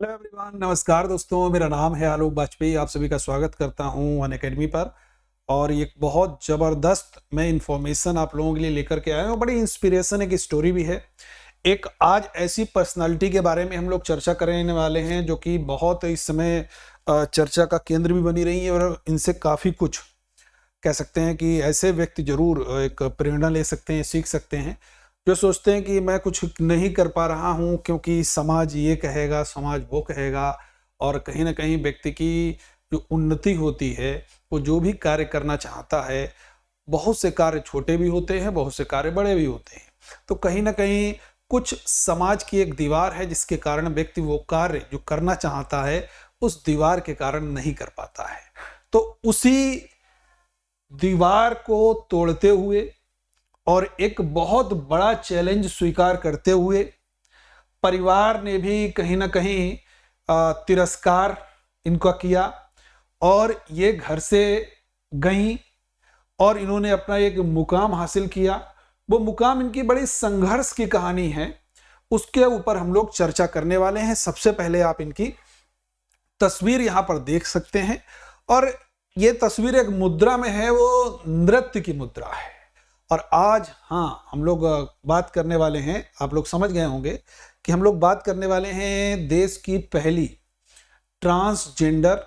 Hello everyone, नमस्कार दोस्तों। मेरा नाम है आलोक वाजपेयी। आप सभी का स्वागत करता हूं अन अकेडमी पर। और एक बहुत ज़बरदस्त मैं इंफॉर्मेशन आप लोगों के लिए लेकर के आया हूं। बड़ी इंस्पिरेशन एक स्टोरी भी है। एक आज ऐसी पर्सनालिटी के बारे में हम लोग चर्चा करने वाले हैं जो कि बहुत इस समय चर्चा का केंद्र भी बनी रही है। और इनसे काफ़ी कुछ कह सकते हैं कि ऐसे व्यक्ति जरूर एक प्रेरणा ले सकते हैं, सीख सकते हैं, जो सोचते हैं कि मैं कुछ नहीं कर पा रहा हूँ क्योंकि समाज ये कहेगा, समाज वो कहेगा। और कहीं ना कहीं व्यक्ति की जो उन्नति होती है, वो जो भी कार्य करना चाहता है, बहुत से कार्य छोटे भी होते हैं, बहुत से कार्य बड़े भी होते हैं। तो कहीं ना कहीं कुछ समाज की एक दीवार है जिसके कारण व्यक्ति वो कार्य जो करना चाहता है उस दीवार के कारण नहीं कर पाता है। तो उसी दीवार को तोड़ते हुए और एक बहुत बड़ा चैलेंज स्वीकार करते हुए परिवार ने भी कहीं ना कहीं तिरस्कार इनका किया और ये घर से गई और इन्होंने अपना एक मुकाम हासिल किया। वो मुकाम इनकी बड़ी संघर्ष की कहानी है, उसके ऊपर हम लोग चर्चा करने वाले हैं। सबसे पहले आप इनकी तस्वीर यहाँ पर देख सकते हैं और ये तस्वीर एक मुद्रा में है, वो नृत्य की मुद्रा है। और आज हम लोग बात करने वाले हैं, आप लोग समझ गए होंगे कि हम लोग बात करने वाले हैं देश की पहली ट्रांसजेंडर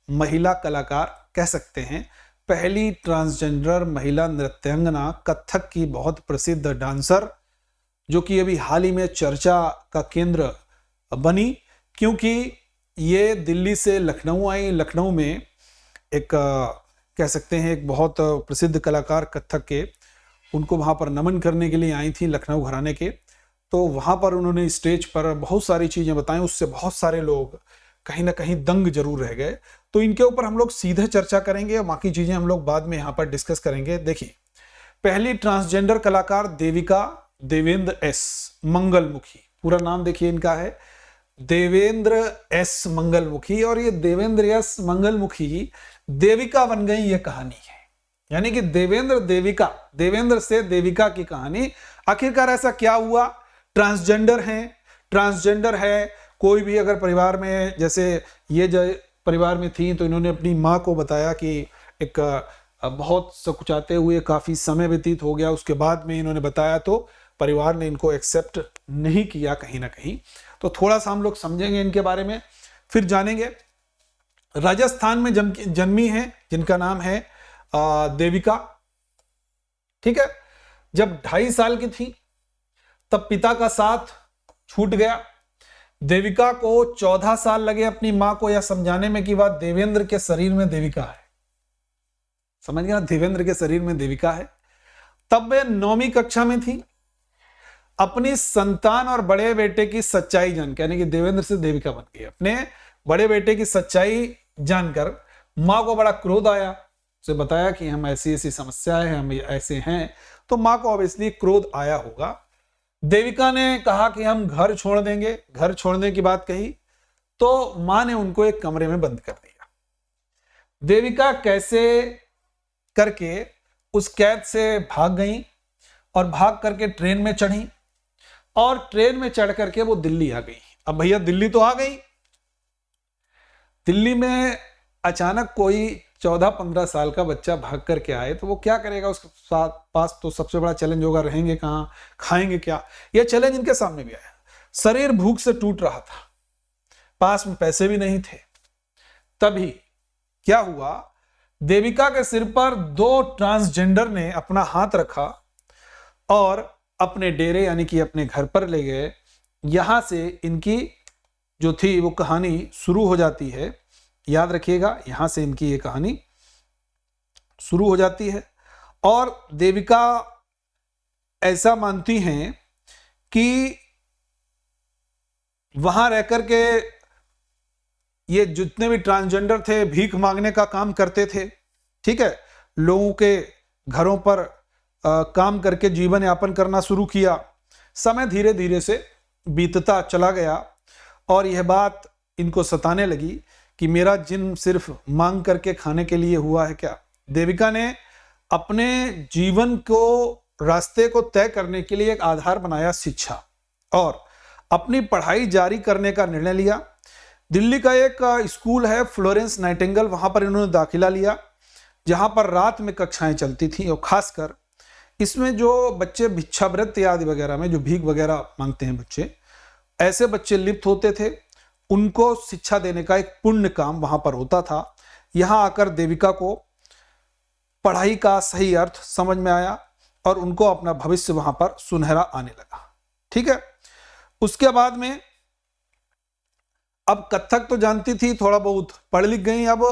महिला कलाकार, कह सकते हैं पहली ट्रांसजेंडर महिला नृत्यांगना, कथक की बहुत प्रसिद्ध डांसर, जो कि अभी हाल ही में चर्चा का केंद्र बनी क्योंकि ये दिल्ली से लखनऊ आई। लखनऊ में एक कह सकते हैं एक बहुत प्रसिद्ध कलाकार कथक के, उनको वहाँ पर नमन करने के लिए आई थी लखनऊ घराने के। तो वहाँ पर उन्होंने स्टेज पर बहुत सारी चीज़ें बताई, उससे बहुत सारे लोग कहीं ना कहीं दंग जरूर रह गए। तो इनके ऊपर हम लोग सीधे चर्चा करेंगे और बाकी चीज़ें हम लोग बाद में यहाँ पर डिस्कस करेंगे। देखिए, पहली ट्रांसजेंडर कलाकार देविका देवेंद्र एस मंगलमुखी, पूरा नाम देखिए इनका है देवेंद्र एस मंगलमुखी। और ये देवेंद्र एस मंगलमुखी देविका बन गई, ये कहानी है। यानी कि देवेंद्र देविका, देवेंद्र से देविका की कहानी। आखिरकार ऐसा क्या हुआ? ट्रांसजेंडर है कोई भी अगर परिवार में, जैसे ये जो परिवार में थी, तो इन्होंने अपनी माँ को बताया कि एक बहुत सकुचाते हुए काफ़ी समय व्यतीत हो गया, उसके बाद में इन्होंने बताया तो परिवार ने इनको एक्सेप्ट नहीं किया कहीं ना कहीं। तो थोड़ा सा हम लोग समझेंगे इनके बारे में, फिर जानेंगे। राजस्थान में जन्मी है, जिनका नाम है देविका। ठीक है, जब 2.5 साल की थी तब पिता का साथ छूट गया। देविका को 14 साल लगे अपनी मां को यह समझाने में कि वह देवेंद्र के शरीर में देविका है। समझ गया, देवेंद्र के शरीर में देविका है। तब वे 9वीं कक्षा में थी। अपनी संतान और बड़े बेटे की सच्चाई जानकर, यानी कि देवेंद्र से देविका बन गई, अपने बड़े बेटे की सच्चाई जानकर मां को बड़ा क्रोध आया। उसे बताया कि हम ऐसी ऐसी समस्या है, हम ऐसे हैं। तो मां को ऑब्वियसली क्रोध आया होगा। देविका ने कहा कि हम घर छोड़ देंगे। घर छोड़ने की बात कही तो मां ने उनको एक कमरे में बंद कर दिया। देविका कैसे करके उस कैद से भाग गई और भाग करके ट्रेन में चढ़ी और ट्रेन में चढ़ करके वो दिल्ली आ गई। अब भैया दिल्ली तो आ गई, दिल्ली में अचानक कोई 14-15 साल का बच्चा भाग करके आए तो वो क्या करेगा? उसके साथ पास तो सबसे बड़ा चैलेंज होगा, रहेंगे कहाँ, खाएंगे क्या। यह चैलेंज इनके सामने भी आया। शरीर भूख से टूट रहा था, पास में पैसे भी नहीं थे। तभी क्या हुआ, देविका के सिर पर 2 ट्रांसजेंडर ने अपना हाथ रखा और अपने डेरे यानी कि अपने घर पर ले गए। यहां से इनकी जो थी वो कहानी शुरू हो जाती है। याद रखिएगा, यहां से इनकी ये कहानी शुरू हो जाती है। और देविका ऐसा मानती हैं कि वहां रहकर के ये जितने भी ट्रांसजेंडर थे भीख मांगने का काम करते थे। ठीक है, लोगों के घरों पर काम करके जीवन यापन करना शुरू किया। समय धीरे धीरे से बीतता चला गया और यह बात इनको सताने लगी कि मेरा जिन सिर्फ मांग करके खाने के लिए हुआ है क्या। देविका ने अपने जीवन को, रास्ते को तय करने के लिए एक आधार बनाया शिक्षा, और अपनी पढ़ाई जारी करने का निर्णय लिया। दिल्ली का एक स्कूल है फ्लोरेंस नाइटिंगेल, वहां पर इन्होंने दाखिला लिया, जहां पर रात में कक्षाएं चलती थी। और खासकर इसमें जो बच्चे भिक्षावृत्ति आदि वगैरह में जो भीख वगैरह मांगते हैं बच्चे, ऐसे बच्चे लिप्त होते थे, उनको शिक्षा देने का एक पुण्य काम वहां पर होता था। यहां आकर देविका को पढ़ाई का सही अर्थ समझ में आया और उनको अपना भविष्य वहां पर सुनहरा आने लगा। ठीक है, उसके बाद में अब कथक तो जानती थी, थोड़ा बहुत पढ़ लिख गई। अब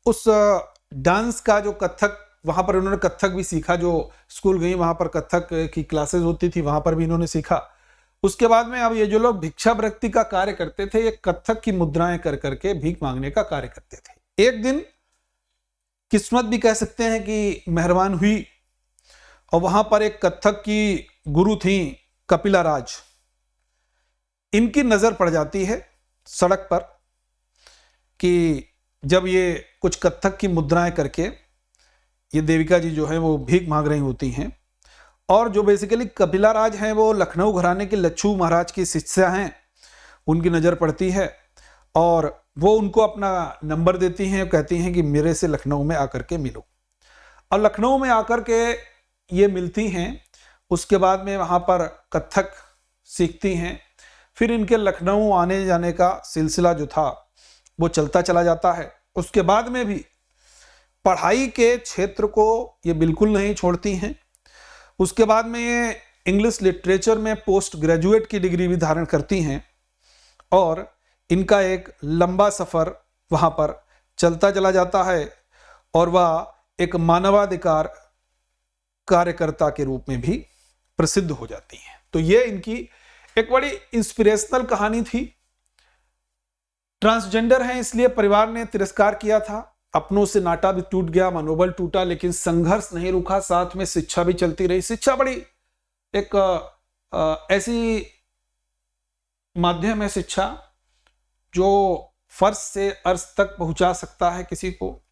उस डांस का जो कथक, वहां पर उन्होंने कथक भी सीखा, जो स्कूल गई वहां पर कथक की क्लासेस होती थी, वहां पर भी इन्होंने सीखा। उसके बाद में अब ये जो लोग भिक्षावृत्ति का कार्य करते थे, ये कथक की मुद्राएं कर करके भीख मांगने का कार्य करते थे। एक दिन किस्मत भी कह सकते हैं कि मेहरबान हुई और वहां पर एक कथक की गुरु थी कपिला राज, इनकी नजर पड़ जाती है सड़क पर कि जब ये कुछ कथक की मुद्राएं करके ये देविका जी जो है वो भीख मांग रही होती हैं। और जो बेसिकली कपिला राज हैं वो लखनऊ घराने के लच्छू महाराज की शिष्या हैं, उनकी नज़र पड़ती है और वो उनको अपना नंबर देती हैं, कहती हैं कि मेरे से लखनऊ में आकर के मिलो। और लखनऊ में आकर के ये मिलती हैं, उसके बाद में वहाँ पर कथक सीखती हैं। फिर इनके लखनऊ आने जाने का सिलसिला जो था वो चलता चला जाता है। उसके बाद में भी पढ़ाई के क्षेत्र को ये बिल्कुल नहीं छोड़ती हैं। उसके बाद में ये इंग्लिश लिटरेचर में पोस्ट ग्रेजुएट की डिग्री भी धारण करती हैं और इनका एक लंबा सफ़र वहाँ पर चलता चला जाता है और वह एक मानवाधिकार कार्यकर्ता के रूप में भी प्रसिद्ध हो जाती हैं। तो ये इनकी एक बड़ी इंस्पिरेशनल कहानी थी। ट्रांसजेंडर हैं इसलिए परिवार ने तिरस्कार किया था, अपनों से नाता भी टूट गया, मनोबल टूटा, लेकिन संघर्ष नहीं रुका, साथ में शिक्षा भी चलती रही। शिक्षा बड़ी एक ऐसी माध्यम है शिक्षा जो फर्श से अर्श तक पहुंचा सकता है किसी को,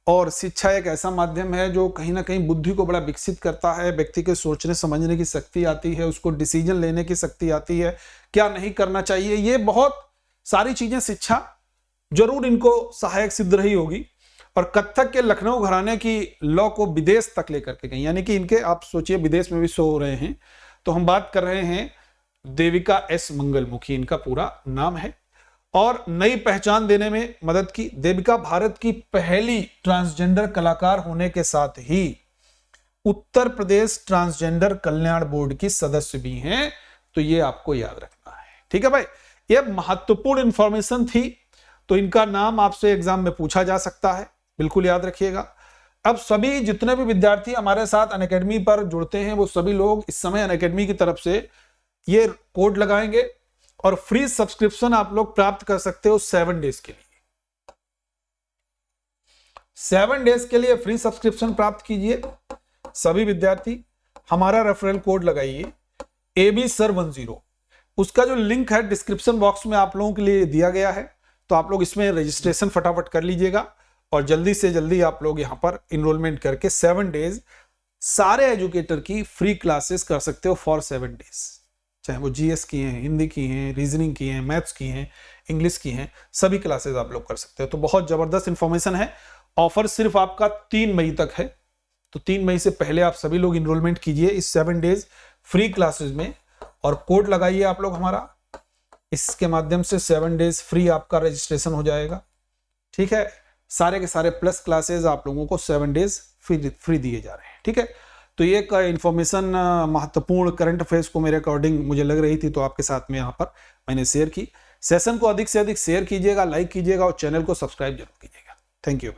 और शिक्षा एक ऐसा माध्यम है जो कहीं ना कहीं बुद्धि को बड़ा विकसित करता है, व्यक्ति के सोचने समझने की शक्ति आती है, उसको डिसीजन लेने की शक्ति आती है, क्या नहीं करना चाहिए, ये बहुत सारी चीजें शिक्षा जरूर इनको सहायक सिद्ध रही होगी। और कथक के लखनऊ घराने की लॉ को विदेश तक लेकर के गई, यानी कि इनके आप सोचिए विदेश में भी शो हो रहे हैं। तो हम बात कर रहे हैं देविका एस मंगलमुखी, इनका पूरा नाम है, और नई पहचान देने में मदद की। देविका भारत की पहली ट्रांसजेंडर कलाकार होने के साथ ही उत्तर प्रदेश ट्रांसजेंडर कल्याण बोर्ड की सदस्य भी हैं, तो ये आपको याद रखना है। ठीक है भाई, ये महत्वपूर्ण इंफॉर्मेशन थी, तो इनका नाम आपसे एग्जाम में पूछा जा सकता है, बिल्कुल याद रखिएगा। अब सभी जितने भी विद्यार्थी हमारे साथ अनअकैडमी पर जुड़ते हैं, वो सभी लोग इस समय अनअकैडमी की तरफ से ये कोड लगाएंगे और फ्री सब्सक्रिप्शन आप लोग प्राप्त कर सकते हो 7 डेज के लिए। 7 डेज के लिए फ्री सब्सक्रिप्शन प्राप्त कीजिए सभी विद्यार्थी। हमारा रेफरल कोड लगाइए AB-SIR10। उसका जो लिंक है डिस्क्रिप्शन बॉक्स में आप लोगों के लिए दिया गया है, तो आप लोग इसमें रजिस्ट्रेशन फटाफट कर लीजिएगा और जल्दी से जल्दी आप लोग यहां पर इनरोलमेंट करके 7 डेज सारे एजुकेटर की फ्री क्लासेस कर सकते हो फॉर 7 डेज। चाहे वो जीएस की हैं, हिंदी की हैं, रीजनिंग की हैं, मैथ्स की हैं, इंग्लिश की हैं, सभी क्लासेस आप लोग कर सकते हो। तो बहुत जबरदस्त इंफॉर्मेशन है। ऑफर सिर्फ आपका 3 मई तक है, तो 3 मई से पहले आप सभी लोग इनरोलमेंट कीजिए इस 7 डेज फ्री क्लासेस में और कोड लगाइए आप लोग हमारा, इसके माध्यम से 7 डेज फ्री आपका रजिस्ट्रेशन हो जाएगा। ठीक है, सारे के सारे प्लस क्लासेस आप लोगों को 7 डेज फ्री दिए जा रहे हैं। ठीक है, तो ये इंफॉर्मेशन महत्वपूर्ण करंट अफेयर्स को मेरे अकॉर्डिंग मुझे लग रही थी, तो आपके साथ में यहाँ पर मैंने शेयर की। सेशन को अधिक से अधिक शेयर कीजिएगा, लाइक कीजिएगा और चैनल को सब्सक्राइब जरूर कीजिएगा। Thank you.